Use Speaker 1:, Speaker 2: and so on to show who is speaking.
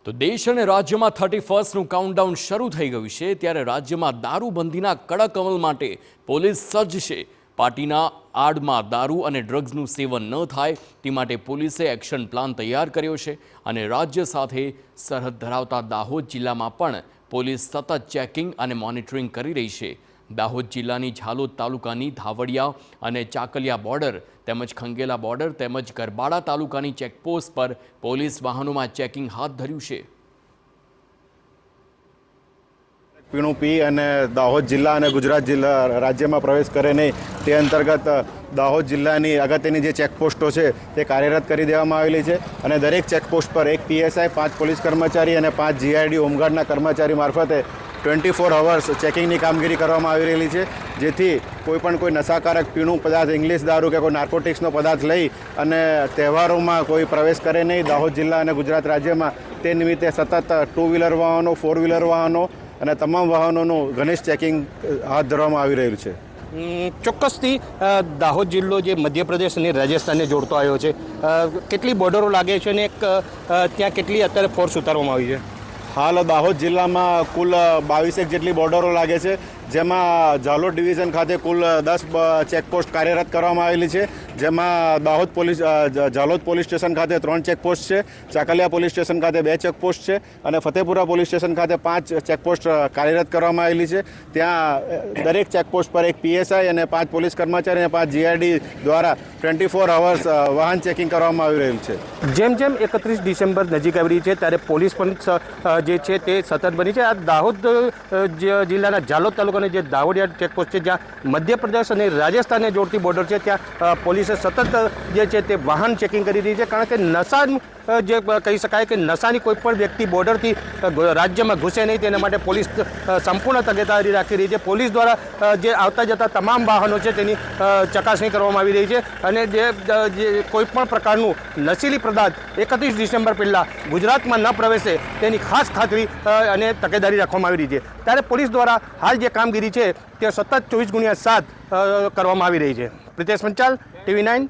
Speaker 1: તો દેશ અને રાજ્યમાં 31નું કાઉન્ટડાઉન શરૂ થઈ ગયું છે ત્યારે રાજ્યમાં દારૂબંધીના કડક અમલ માટે પોલીસ સજ્જ છે। પાર્ટીના આડમાં દારૂ અને ડ્રગ્સનું સેવન ન થાય તે માટે પોલીસે એક્શન પ્લાન તૈયાર કર્યો છે અને રાજ્ય સાથે સરહદ ધરાવતા દાહોદ જિલ્લામાં પણ પોલીસ સતત ચેકિંગ અને મોનિટરિંગ કરી રહી છે। દાહોદ જિલ્લાની ઝાલોદ તાલુકાની ધાવડિયા અને ચાકલિયા બોર્ડર તેમજ ખંગેલા બોર્ડર તેમજ ગરબાડા તાલુકાની ચેકપોસ્ટ પર પોલીસ વાહનોમાં ચેકિંગ હાથ ધર્યું છે।
Speaker 2: પીણું પી અને દાહોદ જિલ્લા અને ગુજરાત જિલ્લા રાજ્યમાં પ્રવેશ કરે નહીં તે અંતર્ગત દાહોદ જિલ્લાની અગત્યની જે ચેકપોસ્ટો છે તે કાર્યરત કરી દેવામાં આવેલી છે અને દરેક ચેકપોસ્ટ પર એક પીએસઆઈ 5 પોલીસ કર્મચારી અને 5 જીઆઈડી હોમગાર્ડના કર્મચારી મારફતે 24 અવર્સ ચેકિંગની કામગીરી કરવામાં આવી રહેલી છે, જેથી કોઈ નશાકારક પીણું પદાર્થ, ઇંગ્લિશ દારૂ કે કોઈ નાર્કોટિક્સનો પદાર્થ લઈ અને તહેવારોમાં કોઈ પ્રવેશ કરે નહીં। દાહોદ જિલ્લા અને ગુજરાત રાજ્યમાં તે નિમિત્તે સતત 2 વ્હીલર વાહનો, 4 વ્હીલર વાહનો અને તમામ વાહનોનું ઘનિષ્ઠ ચેકિંગ હાથ ધરવામાં આવી રહ્યું છે।
Speaker 3: ચોક્કસથી દાહોદ જિલ્લો જે મધ્યપ્રદેશ અને રાજસ્થાનને જોડતો આવ્યો છે, કેટલી બોર્ડરો લાગે છે અને ત્યાં કેટલી અત્યારે ફોર્સ ઉતારવામાં આવી છે?
Speaker 2: હાલ દાહોદ જિલ્લામાં કુલ 22 જેટલી બોર્ડરો લાગે છે, જેમાં ઝાલોદ ડિવિઝન ખાતે કુલ 10 ચેકપોસ્ટ કાર્યરત કરવામાં આવેલી છે, જેમાં ઝાલોદ પોલીસ સ્ટેશન ખાતે 3 ચેકપોસ્ટ છે, ચાકલિયા પોલીસ સ્ટેશન ખાતે 2 ચેકપોસ્ટ છે અને ફતેપુરા પોલીસ સ્ટેશન ખાતે 5 ચેકપોસ્ટ કાર્યરત કરવામાં આવેલી છે। ત્યાં દરેક ચેકપોસ્ટ પર એક પીએસઆઈ અને 5 પોલીસ કર્મચારી અને 5 જીઆઈડી દ્વારા 24 અવર્સ વાહન ચેકિંગ કરવામાં આવી રહ્યું છે।
Speaker 3: જેમ જેમ 31 ડિસેમ્બર નજીક આવી રહી છે ત્યારે પોલીસ પણ જે છે તે સતત બની છે। આ દાહોદ જિલ્લાના ઝાલોદ તાલુકાની જે દાહોડિયા ચેકપોસ્ટ છે, જ્યાં મધ્યપ્રદેશ અને રાજસ્થાનને જોડતી બોર્ડર છે, ત્યાં પોલીસે સતત જે છે તે વાહન ચેકિંગ કરી રહી છે, કારણ કે નશાનું જે કહી શકાય કે નશાની કોઈ પણ વ્યક્તિ બોર્ડરથી રાજ્યમાં ઘૂસે નહીં તેના માટે પોલીસ સંપૂર્ણ તકેદારી રાખી રહી છે। પોલીસ દ્વારા જે આવતા જતા તમામ વાહનો છે તેની ચકાસણી કરવામાં આવી રહી છે અને જે કોઈ પણ પ્રકારનું નશીલી પદાર્થ 31 ડિસેમ્બર પહેલાં ગુજરાતમાં ન પ્રવેશે તેની ખાસ ખાતરી અને તકેદારી રાખવામાં આવી રહી છે। ત્યારે પોલીસ દ્વારા હાલ જે કામગીરી છે તે સતત 24/7 કરવામાં આવી રહી છે। પ્રિતેશ પંચાલ, TV9।